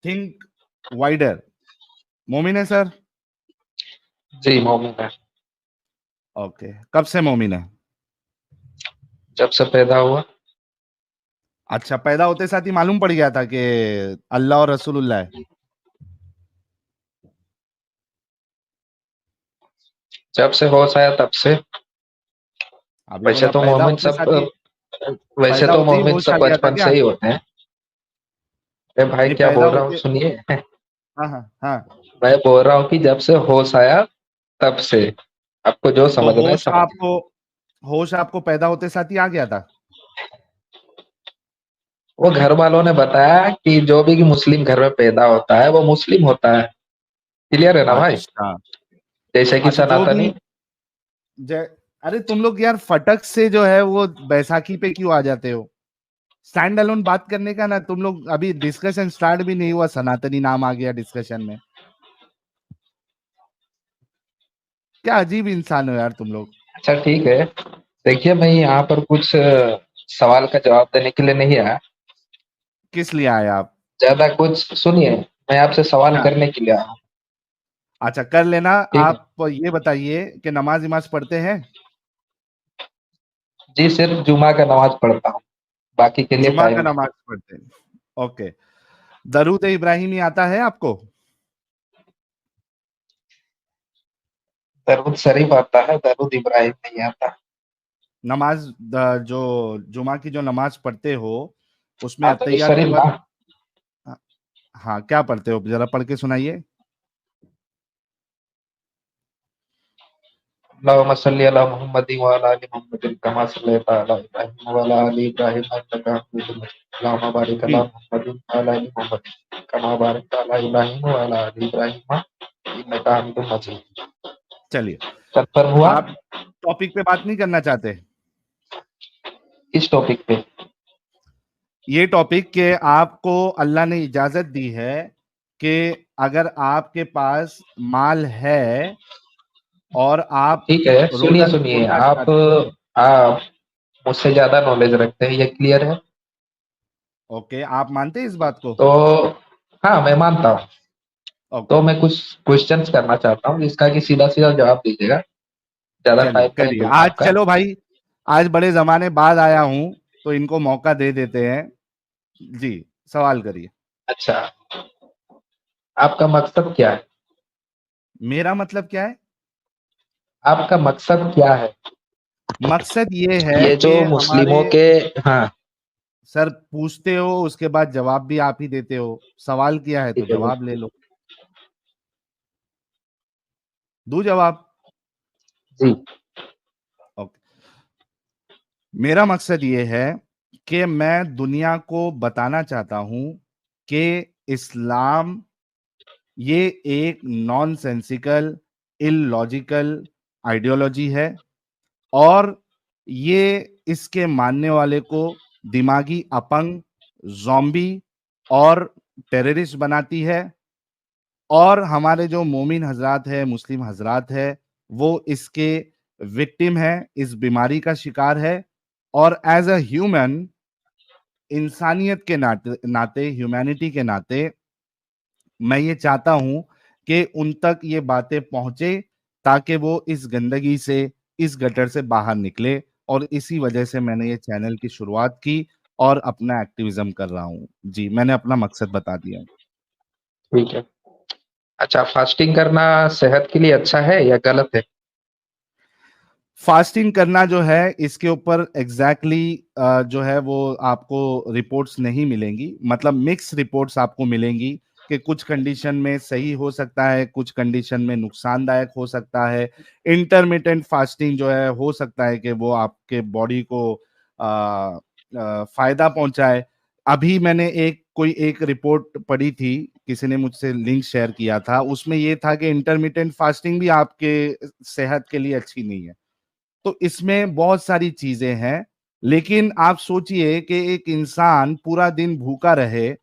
Think wider. मोमिन है sir? जी मोमिन है। ओके, कब से मोमिन है? जब से पैदा हुआ। अच्छा, पैदा होते साथ ही मालूम पड़ गया था कि अल्लाह और रसूलुल्लाह है? जब से होश आया तब से। अभी वैसे बोला तो पैदा मोमिन होते सब साथ ही। वैसे पैदा तो होते ही मोमिन होश आ सब गया था बचपन क्या? से ही होते हैं। अरे भाई नहीं, क्या पैदा बोल रहा हूँ होते। सुनिए। हाँ हाँ हाँ। मैं बोल रहा हूँ कि जब से होश आया तब से। आपको जो तो समझना है समझ। होश आपको पैदा होते साथ ही आ गया था? वो घर वालों ने बताया कि जो भी मुस्लिम घर में पैदा होता है वो मुस्लिम होता है। क्लियर है ना भाई। अच्छा। जैसे कि अच्छा, जो भी सनातनी। जय। अरे तुम लोग यार फटक से जो है वो बैसाखी पे क्यों आ जाते हो? स्टैंड अलोन बात करने का ना, तुम लोग अभी डिस्कशन स्टार्ट भी नहीं हुआ, सनातनी नाम आ गया डिस्कशन में। क्या अजीब इंसान हो यार तुम लोग। अच्छा ठीक है। देखिए मैं यहाँ पर कुछ सवाल का जवाब देने के लिए नहीं आया। किस लिए आए आप? ज्यादा कुछ सुनिए। मैं आपसे सवाल हाँ। करने के लिए आया हूँ। अच्छा, कर लेना। ठीक है। आप ये बताइए कि नमाज इमाज पढ़ते हैं? जी सिर्फ जुमा का नमाज पढ़ता हूँ। बाकी के लिए जुमा का टाइम नहीं। नमाज पढ़ते हैं। ओके। दरूद इब्राहिमी आता है आपको? दरूद शरीफ आता है, दरूद इब्राहिम नहीं आता। नमाज जो जुमा की जो नमाज पढ़ते हो उसमें हाँ दरूद अत्तहियात के शरीफ बाद। ना। हाँ, क्या पढ़ते हो जरा पढ़ के सुनाइए। अल्लाहुम्मा सल्ली अला मुहम्मदिन व अला आलि मुहम्मदिन कमा सल्लैता अला इब्राहिम व अला आलि इब्राहिम इन्नका हमीदुम मजीद। अल्लाहुम्मा बारिक अला जी, मुहम्मदिन व अला आलि मुहम्मदिन कमा बारकता अला इब्राहिम व अला आलि इब्राहिम इन्नका हमीदुम मजीद। चलिए। कंफर्म हुआ। आप टॉपिक पे बात नहीं करना चाहते? इस टॉपिक पे। ये टॉपिक के आपको अल्लाह ने इजाजत दी है कि अगर आपके पास माल है और आप ठीक है सुनिए रोजा सुनिए छोड़ना आप। चाहते। आप मुझसे ज्यादा नॉलेज रखते हैं ये क्लियर है। ओके, आप मानते हैं इस बात को? तो हाँ मैं मानता हूँ। ओके। तो मैं कुछ क्वेश्चंस करना चाहता हूँ जिसका कि सीधा सीधा जवाब दीजिएगा। ज्यादा चलिए टाइम नहीं करिए लूंगा आज, आपका। चलो भाई। आज बड़े जमाने बाद आया हूं तो इनको मौका दे देते हैं। जी, सवाल करिए। अच्छा। आपका मकसद क्या है। मेरा मतलब क्या है? आपका मकसद क्या है। मकसद ये है ये जो कि हमारे। मुस्लिमों के। हाँ। सर पूछते हो उसके बाद जवाब भी आप ही देते हो। सवाल किया है तो ठीक है जवाब ले लो। दो जवाब। जी। ओके। मेरा मकसद ये है कि मैं दुनिया को बताना चाहता हूं कि इस्लाम ये एक नॉन सेंसिकल इलॉजिकल आइडियोलॉजी है। और ये इसके मानने वाले को दिमागी अपंग, जॉम्बी और टेररिस्ट बनाती है। और हमारे जो मोमिन हजरात है, मुस्लिम हजरात है, वो इसके विक्टिम है, इस बीमारी का शिकार है। और एज अ ह्यूमन, इंसानियत के नाते नाते ह्यूमैनिटी के नाते मैं ये चाहता हूं कि उन तक ये बातें पहुंचे ताकि वो इस गंदगी से, इस गटर से बाहर निकले। और इसी वजह से मैंने ये चैनल की शुरुआत की और अपना एक्टिविज्म कर रहा हूँ। जी, मैंने अपना मकसद बता दिया। ठीक है। अच्छा फास्टिंग करना सेहत के लिए अच्छा है या गलत है। फास्टिंग करना जो है इसके ऊपर एग्जैक्टली जो है वो आपको रिपोर्ट्स नहीं मिलेंगी, मतलब मिक्स रिपोर्ट्स आपको मिलेंगी कि कुछ कंडीशन में सही हो सकता है, कुछ कंडीशन में नुकसानदायक हो सकता है। इंटरमिटेंट फास्टिंग जो है हो सकता है कि वो आपके बॉडी को फायदा पहुंचाए। अभी मैंने कोई एक रिपोर्ट पढ़ी थी, किसी ने मुझसे लिंक शेयर किया था, उसमें ये था कि इंटरमिटेंट फास्टिंग भी आपके सेहत के लिए अच्छी नहीं है। तो इसमें बहुत सारी चीजें हैं। लेकिन आप सोचिए कि एक इंसान पूरा दिन भूखा रहे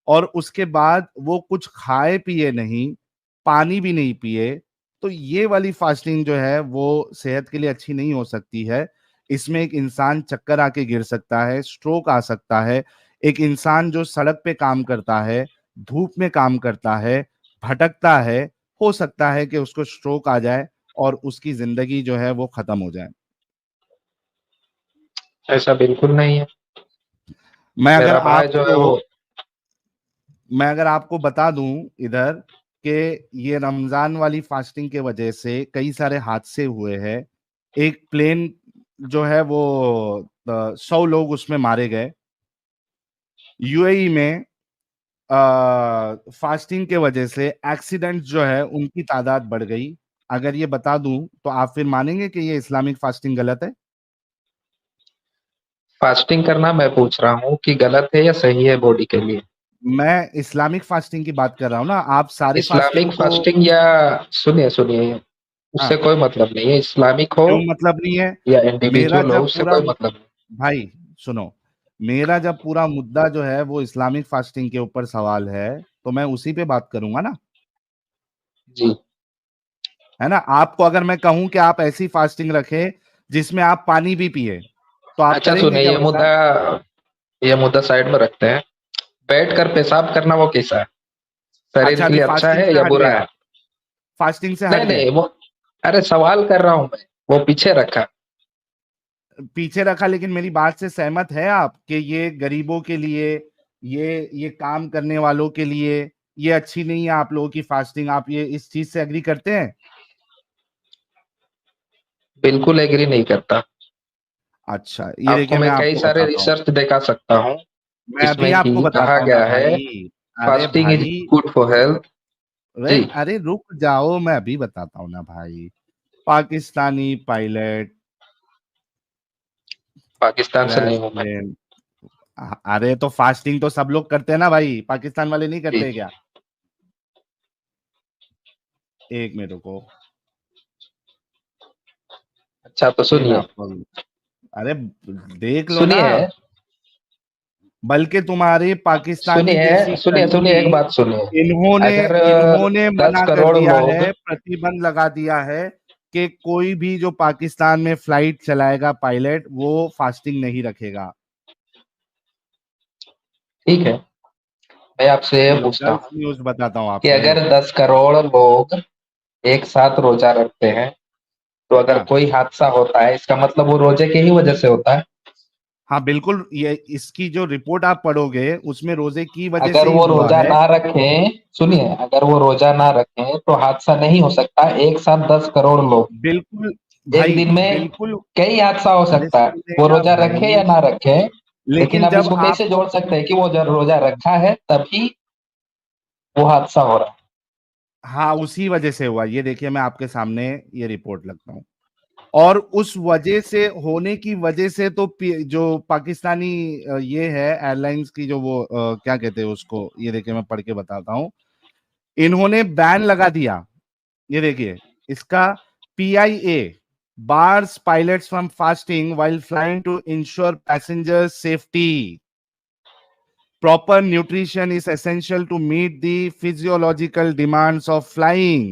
और उसके बाद वो कुछ खाए पिए नहीं, पानी भी नहीं पिए, तो ये वाली फास्टिंग जो है वो सेहत के लिए अच्छी नहीं हो सकती है। इसमें एक इंसान चक्कर आके गिर सकता है, स्ट्रोक आ सकता है। एक इंसान जो सड़क पे काम करता है धूप में काम करता है, भटकता है, हो सकता है कि उसको स्ट्रोक आ जाए और उसकी जिंदगी जो है वो खत्म हो जाए। ऐसा बिल्कुल नहीं है। मैं अगर मेरा भाई जो है आपको वो मैं अगर आपको बता दूं इधर कि ये रमजान वाली फास्टिंग के वजह से कई सारे हादसे हुए हैं। एक प्लेन जो है वो 100 लोग उसमें मारे गए। यूएई में फास्टिंग के वजह से एक्सीडेंट जो है उनकी तादाद बढ़ गई। अगर ये बता दूं तो आप फिर मानेंगे कि ये इस्लामिक फास्टिंग गलत है? फास्टिंग करना मैं पूछ रहा हूँ कि गलत है या सही है बॉडी के लिए। मैं इस्लामिक फास्टिंग की बात कर रहा हूं ना, आप सारी फास्टिंग इस्लामिक को। फास्टिंग या सुनिए सुनिए, उससे हाँ, कोई मतलब नहीं है, इस्लामिक हो क्यों मतलब नहीं है? या मेरा इंडिविजुअल हो, जब उससे पूरा कोई मतलब नहीं। भाई सुनो, मेरा जब पूरा मुद्दा जो है वो इस्लामिक फास्टिंग के ऊपर सवाल है, तो मैं उसी पे बात करूंगा ना, जी। है ना। आपको अगर मैं कहूं कि आप ऐसी फास्टिंग रखें जिसमें आप पानी भी पिए, तो आप अच्छा करेंगे सुनिए, क्या ये वैसा? मुद्दा, ये मुद्दा साइड में रखते हैं। बैठ कर पेशाब करना वो कैसा है? शरीर अच्छा, के अभी लिए अच्छा फास्टिंग है से या हट बुरा गए है? आप? फास्टिंग से हट नहीं गए? नहीं वो, अरे सवाल कर रहा हूं मैं, वो पीछे रखा। पीछे रखा, लेकिन मेरी बात से सहमत है आप कि ये गरीबों के लिए, ये काम करने वालों के लिए ये अच्छी नहीं है आप लोगों की फास्टिंग? आप ये इस चीज से एग्री करते हैं? बिल्कुल एग्री नहीं करता। अच्छा, ये आपको देखिए मैं मैं कई आपको सारे बताता हूँ। रिसर्च दिखा सकता हूँ, मैं अभी जिसमें कि आपको कहा बताता हूँ ना गया है भाई। अरे फास्टिंग इज भाई, गुड फॉर हेल्थ। वे जी। अरे रुक जाओ, मैं अभी बताता हूँ ना भाई। पाकिस्तानी पायलट पाकिस्तान से क्रैश नहीं हूं मैं। प्लेन। अरे तो फास्टिंग तो सब लोग करते हैं ना भाई, पाकिस्तान वाले नहीं जी। करते क्या? एक मिनट रुको। अच्छा तो ये मैं सुनिए, आपको अरे देख लो ना। सुनिए बल्कि तुम्हारी पाकिस्तानी जैसी सुनिए सुनिए सुनिए, एक कंट्री, बात सुनिए। इन्होंने अगर इन्होंने 10 मना कर करोड़ दिया लोग, है, प्रतिबंध लगा दिया है कि कोई भी जो पाकिस्तान में फ्लाइट चलाएगा पायलट, वो फास्टिंग नहीं रखेगा। ठीक है, मैं आपसे ये ये पूछता गलत हूँ न्यूज बताता हूँ कि आपको। अगर 10 करोड़ लोग एक साथ रोजा रखते हैं, तो अगर हाँ कोई हादसा होता है, इसका मतलब वो रोजे की ही वजह से होता है। हाँ बिल्कुल, ये इसकी जो रिपोर्ट आप पढ़ोगे उसमें रोजे की वजह से अगर ही वो हुआ रोजा है। ना रखें, सुनिए, अगर वो रोजा ना रखें तो हादसा नहीं हो सकता। एक साथ 10 करोड़ लोग बिल्कुल एक भाई, दिन में, बिल्कुल। कई हादसा हो अरे सकता है। वो सुनेगा रोजा रखे या भाई, ना रखे, लेकिन लेकिन आप जब इसको कैसे आपको जोड़ सकते हैं कि वो जब रोजा रखा है तभी वो हादसा हो रहा है। हाँ उसी वजह से हुआ, ये देखिए मैं आपके सामने ये रिपोर्ट लगता हूँ। और उस वजह से होने की वजह से तो जो पाकिस्तानी ये है एयरलाइंस की जो वो क्या कहते हैं उसको, ये देखिए मैं पढ़ के बताता हूँ। इन्होंने बैन लगा दिया, ये देखिए इसका। PIA bars pilots from fasting while flying to ensure passenger safety. Proper nutrition is essential to meet the physiological demands of flying.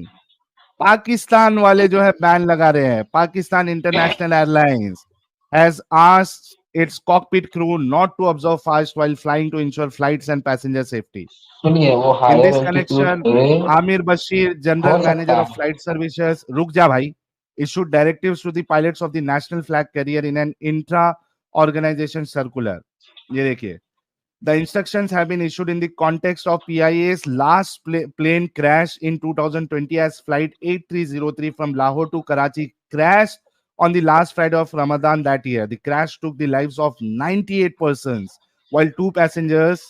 Pakistan वाले जो है बैन लगा रहे हैं। Pakistan international airlines has asked its cockpit crew not to observe fast while flying to ensure flights and passenger safety. सुनिए, वो In higher this altitude connection, पे Amir Bashir, हो General Manager सकता of है। Flight Services, रुक जा भाई, issued directives to the pilots of the national flag carrier in an intra-organization circular. ये देखिए, the instructions have been issued in the context of PIA's last plane crash in 2020 as Flight 8303 from Lahore to Karachi crashed on the last Friday of Ramadan that year. The crash took the lives of 98 persons, while two passengers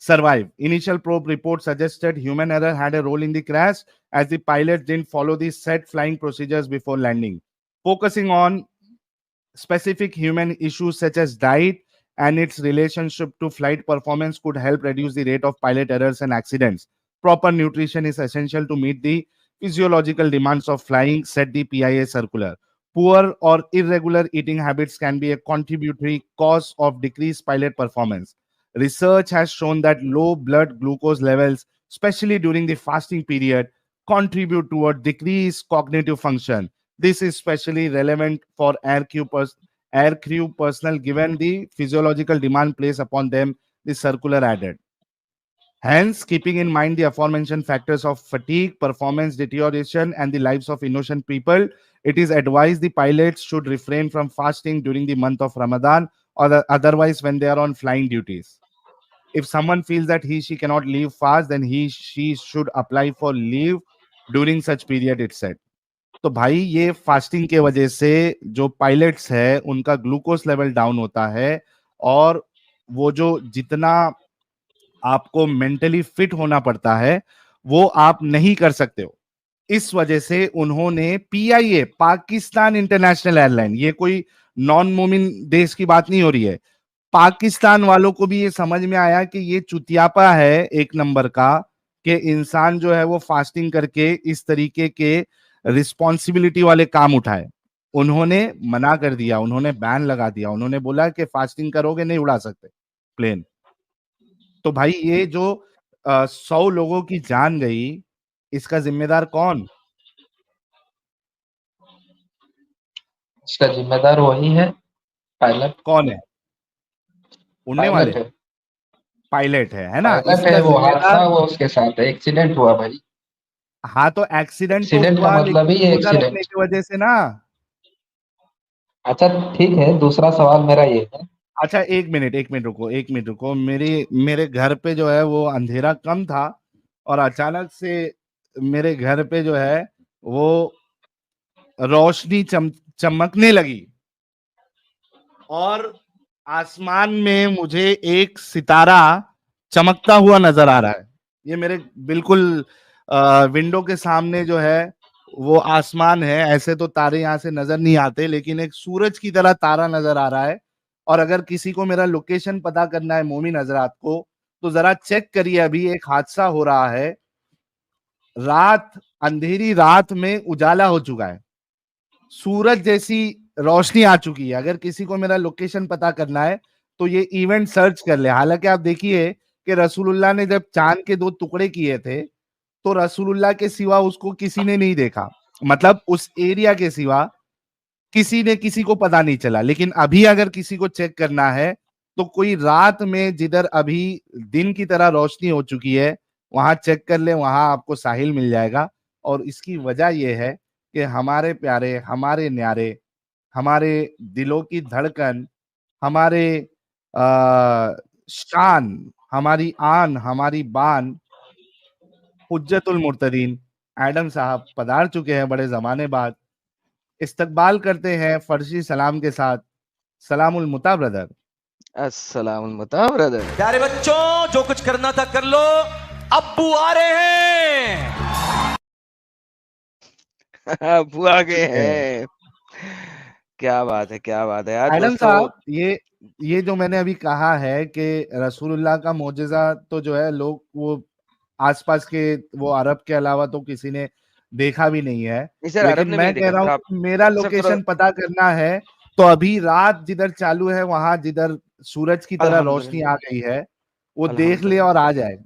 survived. Initial probe report suggested human error had a role in the crash as the pilot didn't follow the set flying procedures before landing. Focusing on specific human issues such as diet and its relationship to flight performance could help reduce the rate of pilot errors and accidents. Proper nutrition is essential to meet the physiological demands of flying, said the PIA circular. Poor or irregular eating habits can be a contributory cause of decreased pilot performance. Research has shown that low blood glucose levels, especially during the fasting period, contribute toward decreased cognitive function. This is especially relevant for air crew personnel given the physiological demand placed upon them, the circular added. Hence, keeping in mind the aforementioned factors of fatigue, performance deterioration, and the lives of innocent people, it is advised the pilots should refrain from fasting during the month of Ramadan or otherwise when they are on flying duties. If someone feels that she cannot leave fast, then she should apply for leave during such period, it said. तो भाई ये fasting के वजह से जो pilots है उनका glucose level down होता है, और वो जो जितना आपको मेंटली फिट होना पड़ता है वो आप नहीं कर सकते हो। इस वजह से उन्होंने पीआईए, पाकिस्तान इंटरनेशनल एयरलाइन, ये कोई नॉन मोमिन देश की बात नहीं हो रही है, पाकिस्तान वालों को भी ये समझ में आया कि ये चुतियापा है एक नंबर का, कि इंसान जो है वो फास्टिंग करके इस तरीके के रिस्पॉन्सिबिलिटी वाले काम उठाए। उन्होंने मना कर दिया, उन्होंने बैन लगा दिया, उन्होंने बोला कि फास्टिंग करोगे नहीं उड़ा सकते प्लेन। तो भाई ये जो 100 लोगों की जान गई, इसका जिम्मेदार कौन? इसका जिम्मेदार वही है, पायलट। कौन है? उड़ने वाले पायलट है, पायलट है ना? पायलट है। इसका वो हादसा जिम्मेदार, हुआ उसके साथ, एक्सीडेंट हुआ भाई। हाँ तो एक्सीडेंट तो एक्सीडेंट का हुआ मतलब लेकिन ही है रोजा रखने एक्सीडेंट। की वजह से ना। अच्छा ठीक है, दूसरा सवाल मेरा ये है। अच्छा एक मिनट रुको, एक मिनट रुको। मेरे घर पे जो है वो अंधेरा कम था और अचानक से मेरे घर पे जो है वो रोशनी चमकने लगी, और आसमान में मुझे एक सितारा चमकता हुआ नजर आ रहा है। ये मेरे बिल्कुल विंडो के सामने जो है वो आसमान है। ऐसे तो तारे यहाँ से नजर नहीं आते, लेकिन एक सूरज की तरह तारा नजर आ रहा है। और अगर किसी को मेरा लोकेशन पता करना है मोमिन हजरात को, तो जरा चेक करिए, अभी एक हादसा हो रहा है, रात, अंधेरी रात में उजाला हो चुका है, सूरज जैसी रोशनी आ चुकी है। अगर किसी को मेरा लोकेशन पता करना है तो ये इवेंट सर्च कर ले। हालांकि आप देखिए कि रसूलुल्लाह ने जब चांद के 2 टुकड़े किए थे तो रसूलुल्लाह के सिवा उसको किसी ने नहीं देखा, मतलब उस एरिया के सिवा किसी ने किसी को पता नहीं चला। लेकिन अभी अगर किसी को चेक करना है तो कोई रात में जिधर अभी दिन की तरह रोशनी हो चुकी है वहां चेक कर ले, वहां आपको साहिल मिल जाएगा। और इसकी वजह यह है कि हमारे प्यारे, हमारे न्यारे, हमारे दिलों की धड़कन, हमारे शान, हमारी आन, हमारी बान, हुज्जतुल मुर्तदीन एडम साहब पधार चुके हैं बड़े जमाने बाद। इस्तकबाल करते हैं फर्शी सलाम के साथ। सलामुल मुता ब्रदर। अस्सलामुल मुता ब्रदर। प्यारे बच्चों, जो कुछ करना था कर लो, अब्बू आ रहे हैं। अब्बू आ गए हैं। क्या बात है, क्या बात है यार एडम दोस्तों। साहब, ये जो मैंने अभी कहा है कि रसूलुल्लाह का मोजेजा तो जो है लोग वो आसपास के वो अरब के अलावा तो किसी ने देखा भी नहीं है, नहीं सर, अरब लेकिन ने भी मैं नहीं कह देखा रहा सर। हूँ आप कि मेरा सर थोड़ा लोकेशन पता करना है तो अभी रात जिधर चालू है वहां जिधर सूरज की तरह रोशनी अल्हम्दुलिल्लाह, आ गई है वो देख ले और अल्हम्दुलिल्लाह। आ जाए।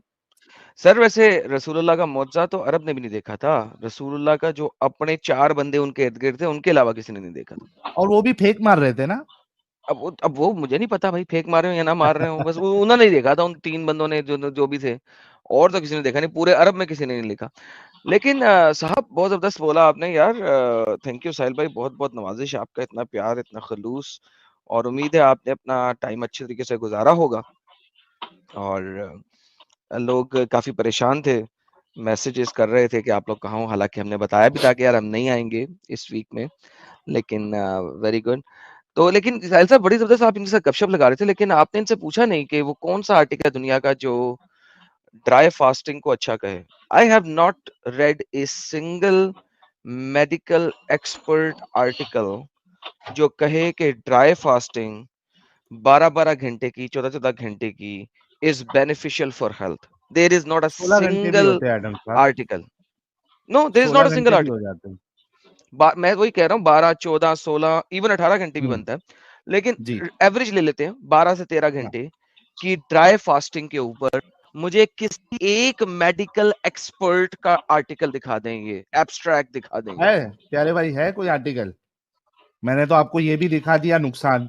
सर वैसे रसूलुल्लाह का मौजज़ा तो अरब ने भी नहीं देखा था। रसूलुल्लाह का जो अपने 4 बंदे उनके इर्द-गिर्द थे, उनके अलावा किसी ने नहीं देखा था। और वो भी फेक मार रहे थे ना। अब वो मुझे नहीं पता भाई, फेक मार रहे हो या ना मार रहे हो, बस वो उन्होंने ही देखा था, उन 3 बंदों ने जो भी थे। और तो किसी ने देखा नहीं, पूरे अरब में किसी ने नहीं लिखा। लेकिन साहब बहुत ज़बरदस्त बोला आपने यार। थैंक यू साहिल भाई, बहुत-बहुत नवाज़िश आपका, इतना प्यार, इतना खलूस, और उम्मीद है आपने अपना टाइम अच्छे तरीके से गुज़ारा होगा। और लोग काफ़ी परेशान थे, मैसेजेस कर रहे थे कि आप लोग कहाँ हो? हालाँकि हमने बताया भी था कि यार हम नहीं आएँगे इस वीक में, लेकिन वेरी गुड। तो लेकिन साहिल साहब बड़ी ज़बरदस्त आप इनके साथ गपशप लगा रहे थे, लेकिन आपने इनसे पूछा नहीं कि वो कौन-सा आर्टिकल है दुनिया का जो ड्राई फास्टिंग को अच्छा कहे? I have not red a single medical expert article जो कहे कि ड्राई फास्टिंग 12-12 घंटे की, 14-14 घंटे की is beneficial for health. There is not a 16 घंटे भी सिंगल होते हैं एडम साहब, article. No, there is 16 not a single घंटे भी हो आर्टिकल। जाते हैं। मैं वही कह रहा हूँ, 12, 14, 16, इवन 18 घंटे भी हम्म, बनता है। लेकिन जी एवरेज ले लेते हैं 12 से 13 हाँ। घंटे की ड्राई फास्टिंग के ऊपर मुझे किसी एक मेडिकल एक्सपर्ट का आर्टिकल दिखा देंगे, एब्स्ट्रैक्ट दिखा देंगे। है प्यारे भाई, है कोई आर्टिकल? मैंने तो आपको ये भी दिखा दिया नुकसान,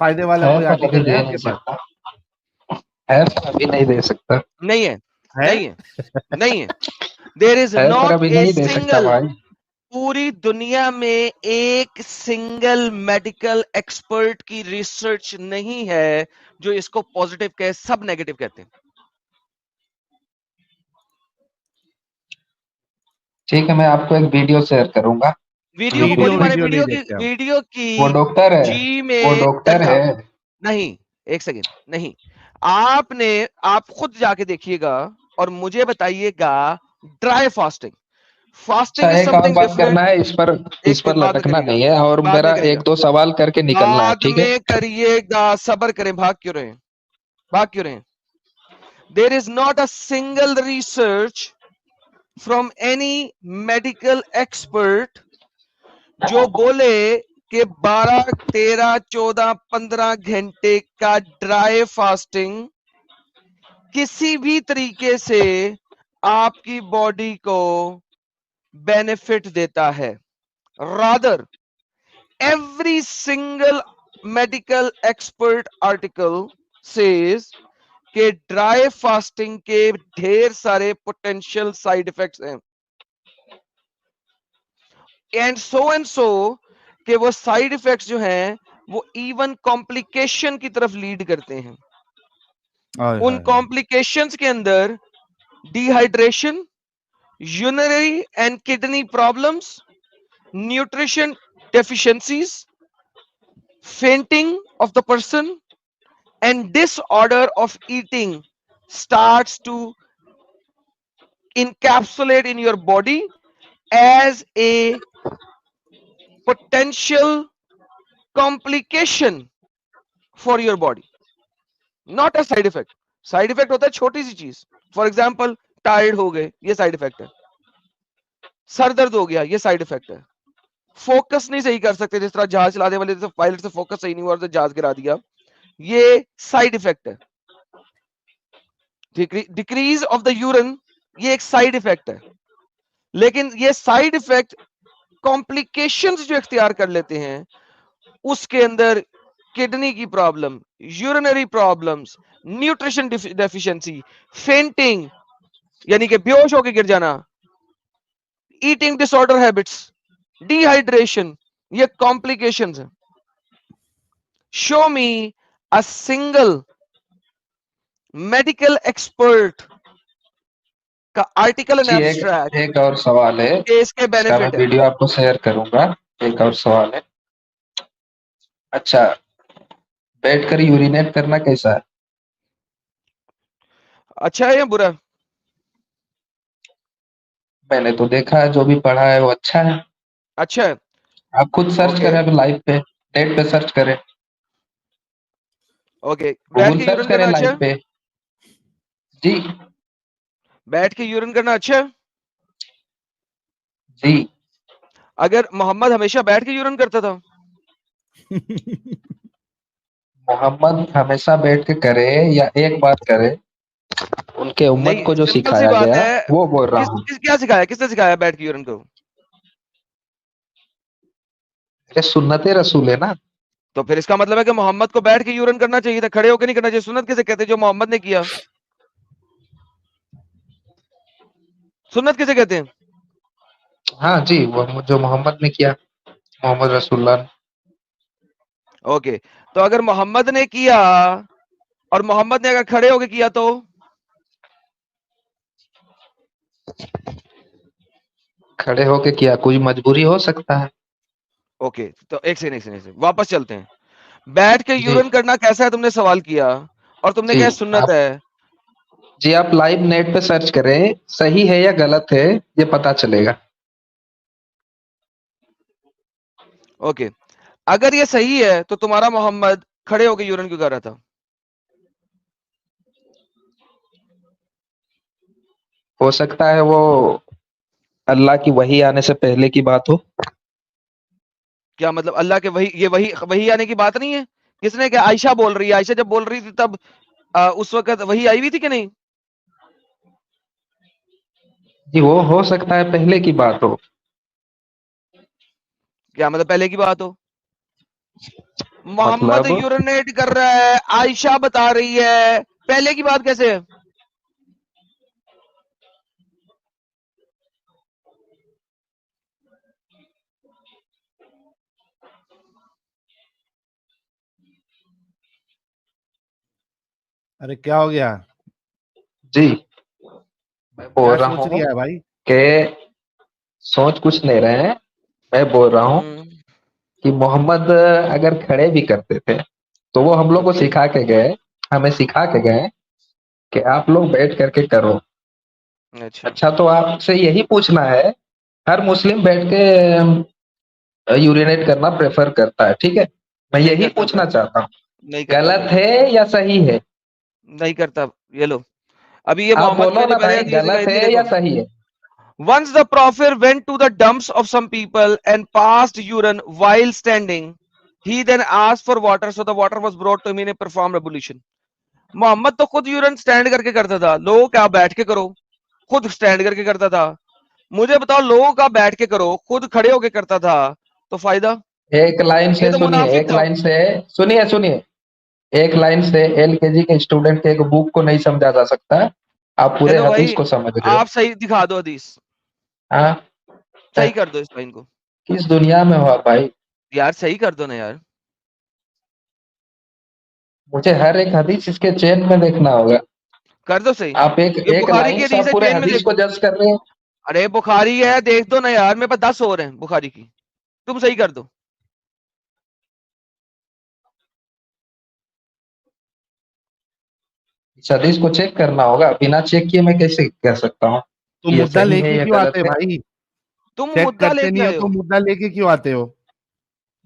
फायदे वाला है कोई पर अभी आर्टिकल है दे नहीं आपके पास? सकता। है पर अभी नहीं दे सकता। नहीं है, है नहीं है, नहीं है। देयर इज है पर नॉट अभी ए नहीं दे सकता सिंगल, भाई। पूरी दुनिया में एक सिंगल मेडिकल एक्सपर्ट की रिसर्च नहीं है जो इसको पॉजिटिव कहे, सब नेगेटिव कहते हैं। ठीक है, मैं आपको एक वीडियो शेयर करूंगा। वीडियो को गोली मारे, वीडियो नहीं वीडियो की, देखते हम। वीडियो वो की डॉक्टर है, जी वो में डॉक्टर डंडा है। नहीं। एक सेकेंड, नहीं, आप खुद जाके देखिएगा और मुझे बताइएगा। ड्राई फास्टिंग, अच्छा फास्टिंग इज एक और समथिंग बात करना डिफरेंट। है, इस एक पर मिनट, बाद में लटकना करिएगा, नहीं है, और बाद में मेरा करिएगा, एक दो सवाल करके निकलना है, बाद ठीक है? में करिएगा, सबर करें, भाग क्यों रहे हैं, भाग क्यों रहे हैं? There is not a single research from any medical expert जो बोले कि 12, 13, 14, 15 घंटे का ड्राई फास्टिंग किसी भी तरीके से आपकी बॉडी को बेनिफिट देता है। Rather every single medical expert article says कि ड्राई फास्टिंग के ढेर सारे पोटेंशियल साइड इफेक्ट्स हैं, एंड सो कि वो साइड इफेक्ट्स जो हैं वो इवन कॉम्प्लिकेशन की तरफ लीड करते हैं। हाय उन हाय हाय। कॉम्प्लिकेशंस के अंदर dehydration, urinary and kidney problems, nutrition deficiencies, fainting of the person, and disorder of eating starts to encapsulate in your body as a potential complication for your body, not a side effect. Side effect होता है छोटी सी चीज, for example tired हो गए, ये side effect है। Sir दर्द हो गया, ये साइड इफेक्ट है। फोकस नहीं सही कर सकते, जिस तरह जहाज चलाने वाले पायलट से फोकस सही नहीं हुआ और जहाज गिरा दिया, ये साइड इफेक्ट है। डिक्रीज ऑफ द यूरिन, ये एक साइड इफेक्ट है। लेकिन ये साइड इफेक्ट कॉम्प्लिकेशंस जो इख्तियार कर लेते हैं, उसके अंदर किडनी की problem, urinary problems, nutrition deficiency, fainting यानी कि बेहोश होकर गिर जाना, ईटिंग डिसऑर्डर हैबिट्स, डिहाइड्रेशन, ये कॉम्प्लिकेशंस हैं। Show me a single medical expert का आर्टिकल एंड जी एब्स्ट्रैक्ट एक और सवाल है, के इसके इसका मैं बेनिफिट है। वीडियो आपको शेयर करूंगा। एक और सवाल है, अच्छा बैठकर यूरिनेट करना कैसा है? अच्छा है या बुरा? मैंने तो देखा है, जो भी पढ़ा है वो अच्छा है। अच्छा है। आप खुद सर्च ओके करें, अभी लाइव पे नेट पे सर्च करें, ओके, बैठ गूगल के सर्च यूरिन करें करना अच्छा लाइव है? पे। जी बैठ के यूरिन करना अच्छा है? जी अगर मोहम्मद हमेशा बैठ के यूरिन करता था? मोहम्मद हमेशा बैठ के करे या एक बात करे, उनके उम्मत नहीं, को जो सिंपल सी सिखाया बात गया है। वो बोल रहा हूँ। क्या सिखाया, किसने सिखाया बैठ के यूरिन को? ये सुन्नते रसूल है ना। तो फिर इसका मतलब है कि मोहम्मद को बैठ के यूरिन करना चाहिए था, खड़े होकर नहीं करना चाहिए। सुन्नत किसे कहते हैं? जो मोहम्मद ने किया। सुन्नत किसे कहते हैं? हाँ जी, वो जो मोहम्मद ने किया, मोहम्मद रसूलुल्लाह ने। ओके, तो अगर मोहम्मद ने किया और मोहम्मद ने अगर खड़े होकर किया तो खड़े होके किया, कोई मजबूरी हो सकता है। ओके, तो एक सेकंड वापस चलते हैं। बैठ के जी यूरिन करना कैसा है तुमने सवाल किया, और तुमने जी कहा सुन्नत आप है। जी आप लाइव नेट पे सर्च करें, सही है या गलत है ये पता चलेगा। ओके, अगर ये सही है तो तुम्हारा मोहम्मद खड़े होकर यूरिन क्यों कर रहा था? हो सकता है वो अल्लाह की वही आने से पहले की बात हो। क्या मतलब अल्लाह के वही आने की बात नहीं है? किसने क्या? आयशा बोल रही है, आयशा जब बोल रही थी तब उस वक्त वही आई हुई थी कि नहीं? जी वो हो सकता है पहले की बात हो। क्या मतलब पहले की बात हो? मोहम्मद मतलब यूरिनेट कर रहा है, आयशा बता रही है पहले की बात कैसे है? अरे क्या हो गया? जी मैं बोल क्या रहा सोच हूँ रही है भाई? कि सोच कुछ नहीं रहे हैं। मैं बोल रहा हूँ हम्म, कि मोहम्मद अगर खड़े भी करते थे तो वो हम लोग को ओके, सिखा के गए, हमें सिखा के गए कि आप लोग बैठ करके करो। अच्छा, अच्छा, तो आपसे यही पूछना है, हर मुस्लिम बैठ के यूरिनेट करना प्रेफर करता है, ठीक है? मैं नहीं यही करता पूछना भाई, चाहता हूँ, नहीं करता गलत भाई, है या सही है? नहीं करता। ये लो, अभी ये आप मोहम्मद की बोलो मैंने ना पहले भाई, हदीस गलत दिखाई थी, है या देखो। सही है? Once the prophet went to the dumps of some people and passed urine while standing, he then asked for water, so the water was brought to him in a performed ablution. Mohammad तो खुद urine stand करके करता था, लोगों क्या बैठ के करो, खुद स्टैंड करके करता था। मुझे बताओ, लोगों का बैठ के करो, खुद खड़े होके करता था, तो फायदा? एक लाइन ये से तो सुनिए, मुनाफिक एक था। लाइन से सुनिए, सुनिए। एक लाइन से एलकेजी के स्टूडेंट के एक बुक को नहीं समझा जा सकता। आप पूरे चलो हदीस भाई, को समझ रहे हो। आप सही दिखा दो हदीस, हाँ, सही कर दो इस लाइन को। किस दुनिया में हो आप भाई? यार सही कर दो ना यार। मुझे हर एक हदीस इसके चेन में देखना होगा। कर दो सही। आप एक ये एक बुखारी लाइन की से हदीस आप है, पूरे चेन में हदीस को देखो। जज कर रहे हैं। अरे बुखारी है, देख दो ना यार, मेरे पास 10 और हैं बुखारी की, तुम सही कर दो। इस हदीस को चेक करना होगा, बिना चेक किए मैं कैसे कह सकता हूँ तो कि ये मुद्दा सही है लेके या क्यों गलत आते हो है? भाई? तुम चेक मुद्दा करते लेके नहीं हो आए तो हो। मुद्दा लेके क्यों आते हो?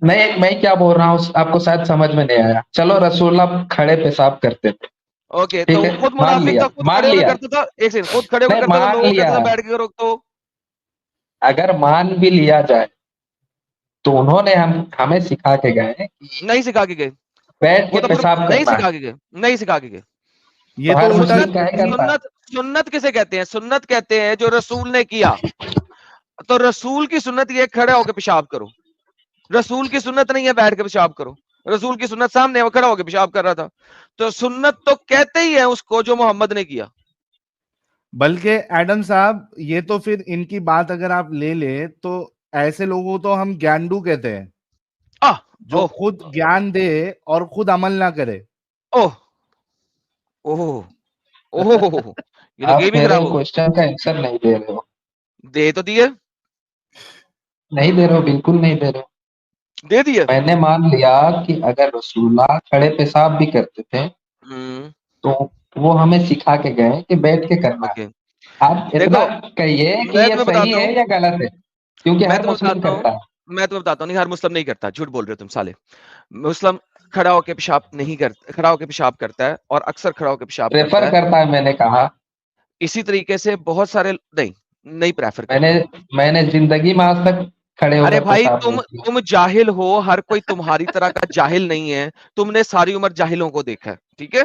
मैं क्या बोल रहा हूँ आपको शायद समझ में नहीं आया। चलो, रसूलुल्लाह खड़े पेशाब करते थे, ओके, तो ठीक वो है, खुद मान मुनाफिक लिया, था, खुद मान खड़े होकर लिया। करता था। एक सेकंड, खुद खड़े होकर नहीं, करता था, मान लोगों को लिया। कहता था बैठ के करो, तो अगर मान भी लिया जाए तो उन्होंने हमें सिखा के गए कि नहीं सिखा के गए। बैठ वो के तो फिर पेशाब नहीं करना है। सिखा के गए, नहीं सिखा के गए। ये तो तो हर उल्टा मुस्लिम सुन्नत, काहे करता है? सुन्नत, सुन्नत किसे कहते हैं? सुन्नत कहते हैं जो रसूल ने किया। तो रसूल की सुन्नत ये खड़े होकर पेशाब करो। रसूल की सुन्नत नहीं है बैठ के पेशाब करो। रसूल की सुन्नत सामने है, वो खड़ा होकर पेशाब कर रहा था। तो सुन्नत तो कहते ही है उसको जो मोहम्मद ने किया। बल्कि एडम साहब, ये तो फिर इनकी बात अगर आप ले ले तो ऐसे लोगों को तो हम ज्ञानडू कहते हैं, आह, जो ओह, खुद ज्ञान दे और खुद अमल ना करे। ओह, ओह, ओह, ये तो आप गेम ही मेरे खराब हो गई। क्वेश्चन का आंसर नहीं दे रहे हो। दे तो दिए, नहीं दे रहे हो, बिल्कुल नहीं दे रहे हो। दे दिए। मैंने मान लिया कि अगर रसूलुल्लाह खड़े पेशाब भी करते थे हम्म, तो वो हमें सिखा के गए कि बैठ के करना है। ओके, आप इतना देखो, कहिए कि मैं ये तुम्हें सही बताता है हूँ, या गलत है, क्योंकि मैं हर तुम्हें मुस्लिम बताता हूँ, करता है। मैं तुम्हें बताता हूँ, नहीं हर मुस्लिम नहीं करता, झूठ बोल रहे हो तुम साले। मुस्लिम खड़ा होकर पेशाब नहीं करता, खड़ा होकर पेशाब करता है, और अक्सर खड़ा होकर पेशाब करता प्रेफर है। करता है, मैंने कहा। इसी तरीके से बहुत सारे नहीं, नहीं प्रेफर मैंने करता। मैंने जिंदगी में आज तक खड़े अरे होकर भाई, पेशाब नहीं तुम किया। तुम जाहिल हो, हर कोई तुम्हारी तरह का जाहिल नहीं है। तुमने सारी उम्र जाहिलों को देखा है, ठीक है?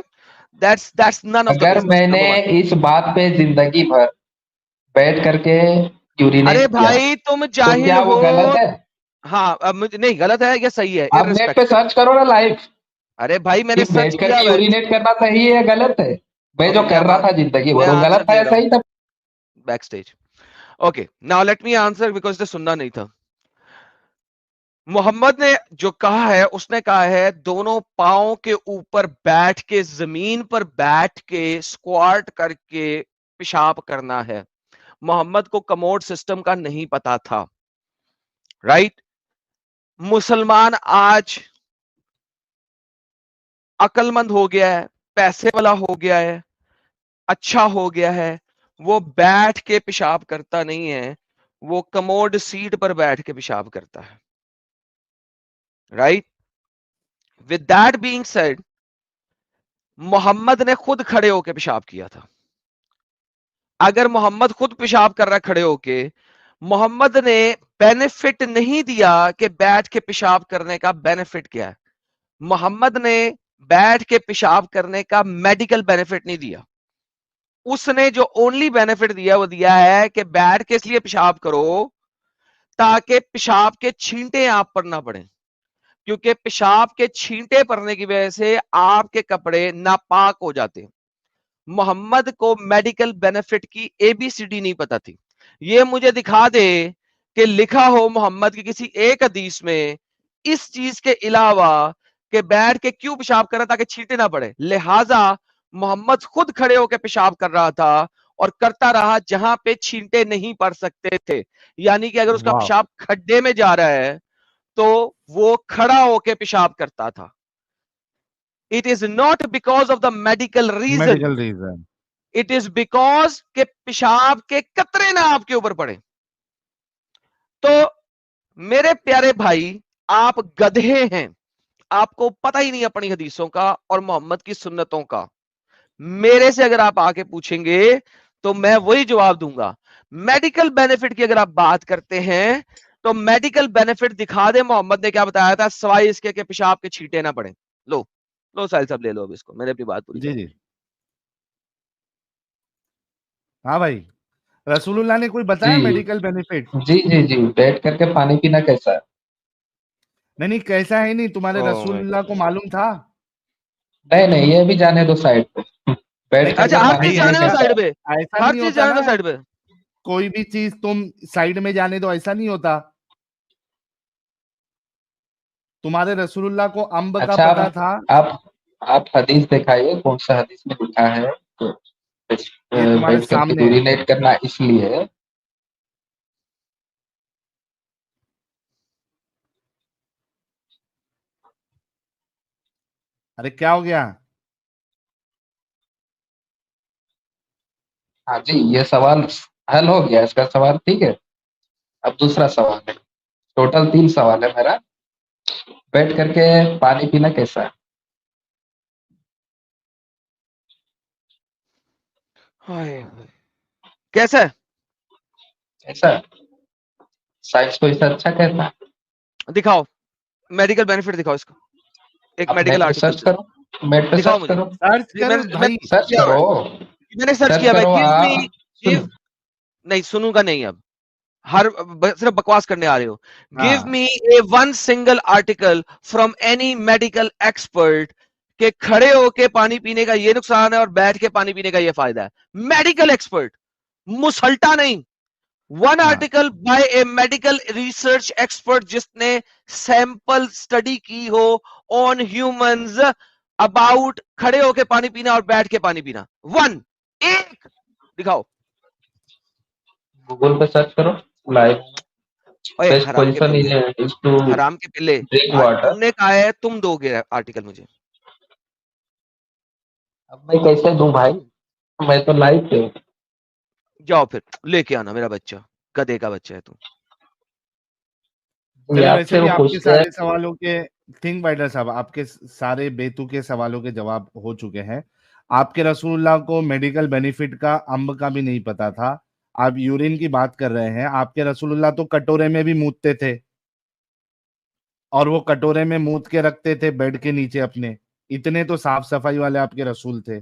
दैट्स नन ऑफ द अगर बिजनेस, मैंने नंबर 1। इस बात पे जिंदगी भर बैठ करके अरे यूरिनेट किया भाई, तुम तो जाहिल क्या वो हो। गलत है? हाँ, अब मुझे नहीं, गलत है या सही है, आप नेट पे इररिस्पेक्टिव। सर्च करो ना लाइव अरे भाई, कि मैंने सर्च बैठ किया करके हुआ है। यूरिनेट करना सही है या गलत है। मैं जो ओके, कर रहा था जिंदगी मैं भर, वो आंसर गलत था दे या रहा हूँ सही था? Back stage. Okay, now let me answer, because सुनना नहीं था। मोहम्मद ने जो कहा है, उसने कहा है दोनों पांव के ऊपर बैठ के, जमीन पर बैठ के स्क्वाट करके पेशाब करना है। मोहम्मद को कमोड सिस्टम का नहीं पता था, राइट? मुसलमान आज अक्लमंद हो गया है, पैसे वाला हो गया है, अच्छा हो गया है। वो बैठ के पेशाब करता नहीं है, वो कमोड सीट पर बैठ के पेशाब करता है, right? With that being said, Mohammad ने खुद खड़े होकर पेशाब किया था। अगर मोहम्मद खुद पेशाब कर रहा है खड़े होके, मोहम्मद ने बेनिफिट नहीं दिया कि बैठ के पेशाब करने का बेनिफिट क्या है। मोहम्मद ने बैठ के पेशाब करने का मेडिकल बेनिफिट नहीं दिया। उसने जो ओनली बेनिफिट दिया वो दिया है कि बैठ के इसलिए पेशाब करो ताकि पेशाब के छींटे आप पर ना पड़े, क्योंकि पेशाब के छींटे पड़ने की वजह से आपके कपड़े नापाक हो जाते हैं। मोहम्मद को मेडिकल बेनिफिट की ABCD नहीं पता थी। ये मुझे दिखा दे कि लिखा हो मोहम्मद की किसी एक हदीस में इस चीज के अलावा कि बैठ के क्यों पेशाब कर रहा ताकि छींटे ना पड़े। लिहाजा मोहम्मद खुद खड़े होकर पेशाब कर रहा था और करता रहा जहां पे छींटे नहीं पड़ सकते थे। यानी कि अगर उसका वाह पेशाब खड्डे में जा रहा है तो वो खड़ा होकर पेशाब करता था। It is not because of the medical reason, medical reason. It is because के पेशाब के कतरे ना आपके ऊपर पड़े। तो मेरे प्यारे भाई, आप गधे हैं, आपको पता ही नहीं अपनी हदीसों का और मोहम्मद की सुन्नतों का। मेरे से अगर आप आके पूछेंगे तो मैं वही जवाब दूंगा। मेडिकल बेनिफिट की अगर आप बात करते हैं तो मेडिकल बेनिफिट दिखा दे मोहम्मद ने क्या बताया था, सवाई इसके कि पेशाब के छींटे ना पड़े। लो लो साहिल साहब ले लो अब इसको, मैंने अपनी बात पूरी जी कर जी, हाँ भाई, रसूलुल्लाह ने कोई बताया जी मेडिकल बेनिफिट? जी जी जी, बैठ करके पानी पीना कैसा है? नहीं नहीं, कैसा है नहीं, तुम्हारे ओह माय रसूलुल्लाह को गॉड। मालूम था? नहीं नहीं, ये भी जाने दो साइड पे। बैठ नहीं अच्छा करके हर पानी चीज भाई, पीना जाने दो ऐसा कैसा साइड है? पे, ऐसा हर नहीं चीज होता जाने ना, दो साइड पे। कोई भी चीज तुम साइड में जाने दो, ऐसा नहीं होता। तुम्हारे रसूलुल्लाह को अम्ब का अच्छा, पता था? आप हदीस दिखाइए, कौन सा हदीस में लिखा है तो ये तुम्हारे बैठ करके सामने है। यूरिनेट करना इसलिए। अरे क्या हो गया? हाँ जी, ये सवाल हल हो गया, इसका सवाल ठीक है। अब दूसरा सवाल है, टोटल 3 सवाल है मेरा। बैठ करके पानी पीना कैसा है? हाय हाय। कैसा है ऐसा साइंस को इससे अच्छा कहता है। दिखाओ, मेडिकल बेनिफिट दिखाओ इसको एक आप मेडिकल नेट पे आर्टिकल सर्च से, करो, नेट पे दिखाओ सर्च मुझे। करो, सर्च करो मैंने भाई। सर्च किया हुआ करो, है, मैंने सर्च सर्च किया हुआ है। करो गिव मी, आप। सुनो, गिव, नहीं सुनूंगा नहीं अब, सिर्फ बकवास करने आ रहे हो। गिव हाँ me a one single article from any medical expert के खड़े होके पानी पीने का ये नुकसान है और बैठ के पानी पीने का ये फायदा है। मेडिकल एक्सपर्ट, मुसल्टा नहीं। वन हाँ, article by A medical research expert जिसने सैंपल स्टडी की हो ऑन ह्यूमंस अबाउट खड़े होके पानी पीना और बैठ के पानी पीना। वन, एक दिखाओ। गूगल पे सर्च करो, लाइव ओए बेस्ट हराम के पोजीशन पिल्ले, इज टू हराम के पिल्ले, ड्रिंक आज वाटर। तुमने कहा है तुम दोगे आर्टिकल मुझे। अब मैं कैसे दूं भाई, मैं तो लाइव पे हूं। जाओ फिर लेके आना मेरा बच्चा, गधे का बच्चा है तू। ये चले, वैसे आपसे भी वो आपके पूछते हैं। सारे सवालों के, थिंक वाइडर साहब, आपके सारे बेतुके सवालों के जवाब हो चुके हैं। आपके रसूलुल्लाह को मेडिकल बेनिफिट का अम्ब का भी नहीं पता था। आप यूरिन की बात कर रहे हैं, आपके रसूलुल्लाह तो कटोरे में भी मूतते थे, और वो कटोरे में मूत के रखते थे बेड के नीचे अपने। इतने तो साफ सफाई वाले आपके रसूल थे।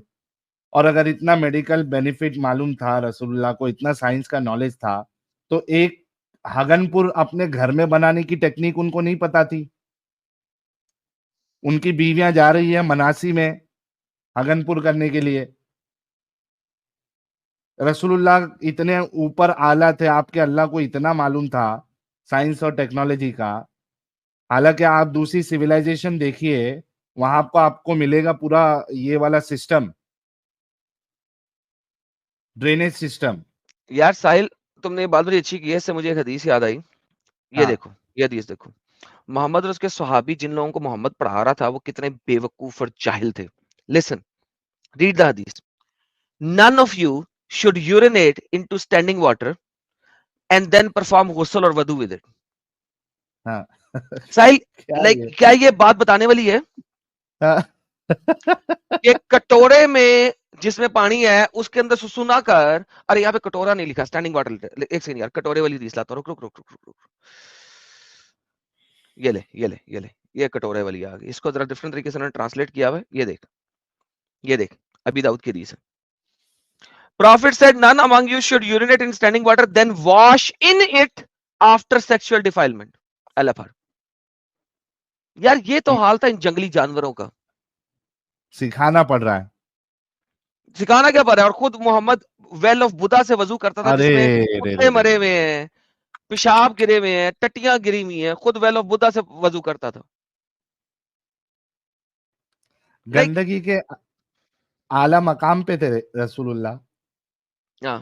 और अगर इतना मेडिकल बेनिफिट मालूम था रसूलुल्लाह को, इतना साइंस का नॉलेज था, तो एक हगनपुर अपने घर में बनाने की टेक्निक उनको नहीं पता थी? उनकी बीवियां जा रही है मनासी में हगनपुर करने के लिए। रसूलुल्लाह इतने ऊपर आला थे, आपके अल्लाह को इतना मालूम था साइंस और टेक्नोलॉजी का। हालांकि आप दूसरी सिविलाइजेशन देखिए, वहां पर आपको मिलेगा पूरा ये वाला सिस्टम, ड्रेनेज सिस्टम। यार साहिल, तुमने ये बात बड़ी अच्छी की है, इससे मुझे एक हदीस याद आई। ये हाँ, देखो, ये हदीस देखो। मोहम्मद और उसके सहाबी जिन लोगों को मोहम्मद पढ़ा रहा था वो कितने बेवकूफ और जाहिल थे। लिसन, रीड द हदीस। None of you should urinate into standing water and then perform गुस्ल और वदू विद इट। हाँ। साहिल, क्या लाइक ये? क्या ये बात बताने वाली है हाँ। कि कटोरे में जिसमें पानी है उसके अंदर सुसु ना कर। अरे यहाँ पे कटोरा नहीं लिखा, स्टैंडिंग वाटर। एक सेकंड यार, कटोरे वाली हदीस लाता हूं, रुक रुक रुक रुक रुक रुक। ये ले ये ले ये ले, ये कटोरे वाली आ गई। इसको जरा डिफरेंट तरीके से ट्रांसलेट किया हुआ है, ये देख, ये देख। अभी दाऊद की हदीस है। Prophet said, none among you should urinate in standing water, then wash in it after sexual defilement. LFR. यार ये तो हाल था इन जंगली जानवरों का। सिखाना पड़ रहा है। सिखाना क्या पड़ रहा है? और खुद मोहम्मद वेल ऑफ बुदा से वजू करता था, अरे जिसमें रे कुत्ते रे मरे रे हुए हैं, पेशाब गिरे हुए हैं, टट्टियां गिरी हुई हैं, खुद वेल ऑफ बुदा से वजू करता था। लाइक गंदगी के आला मकाम पे थे रसूलुल्लाह। हाँ